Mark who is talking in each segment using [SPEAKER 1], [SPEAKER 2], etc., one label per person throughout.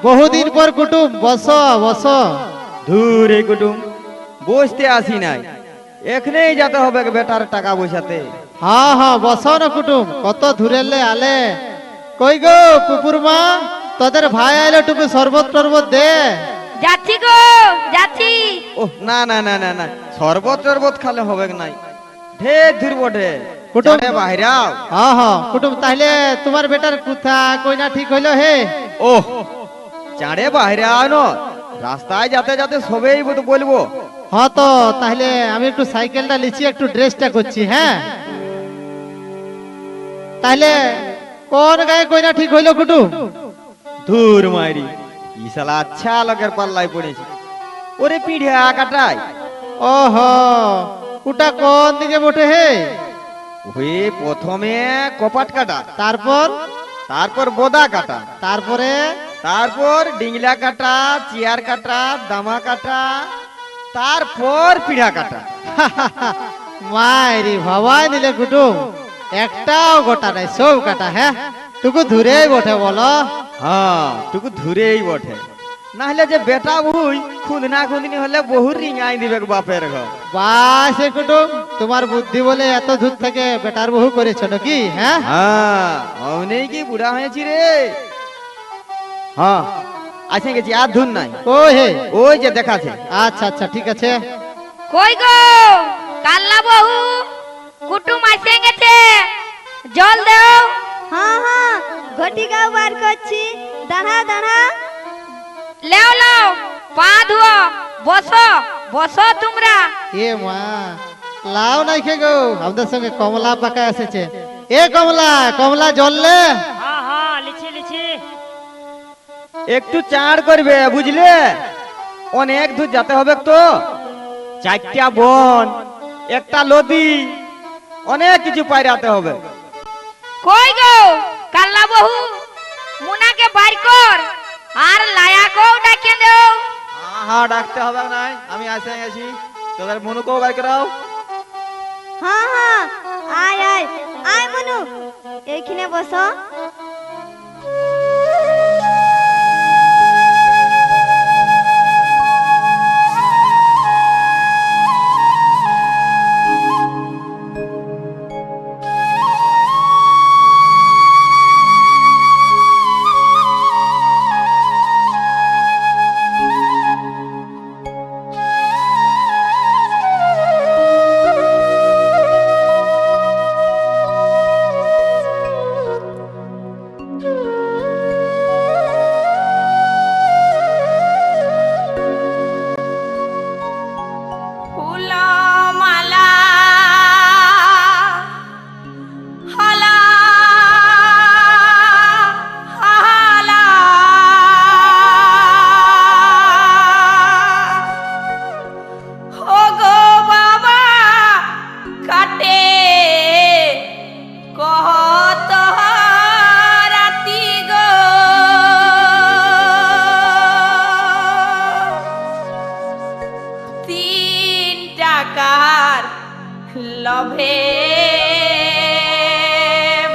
[SPEAKER 1] বহুদিন পর কুটুম, বসো বসো।
[SPEAKER 2] ধুর এই কুটুম, বসতে আসি নাই, এখানেই যেতে হবে বেটার টাকা বসাতে।
[SPEAKER 1] হ্যাঁ হ্যাঁ বসো না কুটুম, কত ধুরেলে আলে। কই গো পুপুরমা, তোদের ভাই আইলো, টুকু শরবত টরবত দে।
[SPEAKER 3] যাচ্ছি গো, যাচ্ছি।
[SPEAKER 2] ওহ না না না না না, শরবত টরবত খালে হবে নাই, ঢের ধুর বটে
[SPEAKER 1] কুটুম।
[SPEAKER 2] কুটুম বাহিরাও।
[SPEAKER 1] হ্যাঁ হ্যাঁ কুটুম, তাহলে তোমার বেটার কোথা কইনা ঠিক হইলো হে?
[SPEAKER 2] ওহ চাঁড়ে বাহিরে আনো, রাস্তায় যাতে যাতে সবেই বলবো।
[SPEAKER 1] হ্যাঁ তো তাহলে আমি একটু সাইকেলটা লিছি, একটু ড্রেসটা করছি। হ্যাঁ তাহলে কোন গায়ে কইনা ঠিক হইলো কুটুম?
[SPEAKER 2] ধুর মাইরি, ই শালা আচ্ছা লোকের পাল্লায় পড়েছে। ওরে পিঢ়া কাটাই,
[SPEAKER 1] ওহো, ওটা কোন দিকে বটে হে?
[SPEAKER 2] ওই প্রথমে কপাট কাটা,
[SPEAKER 1] তারপর
[SPEAKER 2] তারপর বোদা কাটা,
[SPEAKER 1] তারপরে
[SPEAKER 2] তারপর ডিংলা কাটা, চেয়ার কাটা, দামা কাটা, তারপর পিঠা কাটা।
[SPEAKER 1] মাইরি ভাবাই নিলে কুটুম, একটাও গোটা নাই, সব কাটা। হ্যাঁ টুকু ধুরেই বটে বলো।
[SPEAKER 2] হ্যাঁ টুকু ধুরেই বটে, না হলে যে বেটা বুই খুদনা খুদনি হলে বহু রিঙাই দিবে বাপের ঘর।
[SPEAKER 1] বাস এ কুটুম, তোমার বুদ্ধি বলে এত দূর থেকে বেটার বহু করেছো নাকি? হ্যাঁ
[SPEAKER 2] হ্যাঁ অনেক কি বুড়া হয়েছি রে। হ্যাঁ আসে গেছি, আর ধুন নাই,
[SPEAKER 1] ও হে,
[SPEAKER 2] ওই যে দেখাছে।
[SPEAKER 1] আচ্ছা আচ্ছা ঠিক আছে।
[SPEAKER 3] কই গো কাল্লা বহু, কুটুম আসে গেছে, জল দাও।
[SPEAKER 4] হ্যাঁ হ্যাঁ, ঘটিকাও বার করছি, দাঁড়া দাঁড়া।
[SPEAKER 3] লেও লাও, পা ধুও, বসো বসো তোমরা।
[SPEAKER 1] এ মা, লাও নাই খে গো, আমাদের সঙ্গে কমলা পাকা এসেছে। এ কমলা, কমলা জললে।
[SPEAKER 5] হ্যাঁ হ্যাঁ, লিছি লিছি।
[SPEAKER 2] একটু চাড় করবে বুঝলে, অনেক দূর যেতে হবে তো, চারটা বন, একটা নদী, অনেক কিছু পাইরাতে হবে।
[SPEAKER 3] কই গো কাল্লা বহু, মুনাকে বাইর কর, আর লায়াকেও ডাকে দাও।
[SPEAKER 2] হ্যাঁ ডাকতে হবে নাই, আমি আসে গেছি, তোদের মনুকেও বাই করাও।
[SPEAKER 4] হ্যাঁ হ্যাঁ, আয় আয় আয় মনু, এইখানে বসো।
[SPEAKER 3] ফুলো মালা হালা হালা, ও গো বাবা কাটে কত রাতি গো, তিন টাকার লভে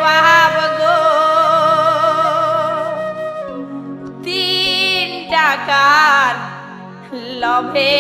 [SPEAKER 3] বাব গো, তিন টাকার লভে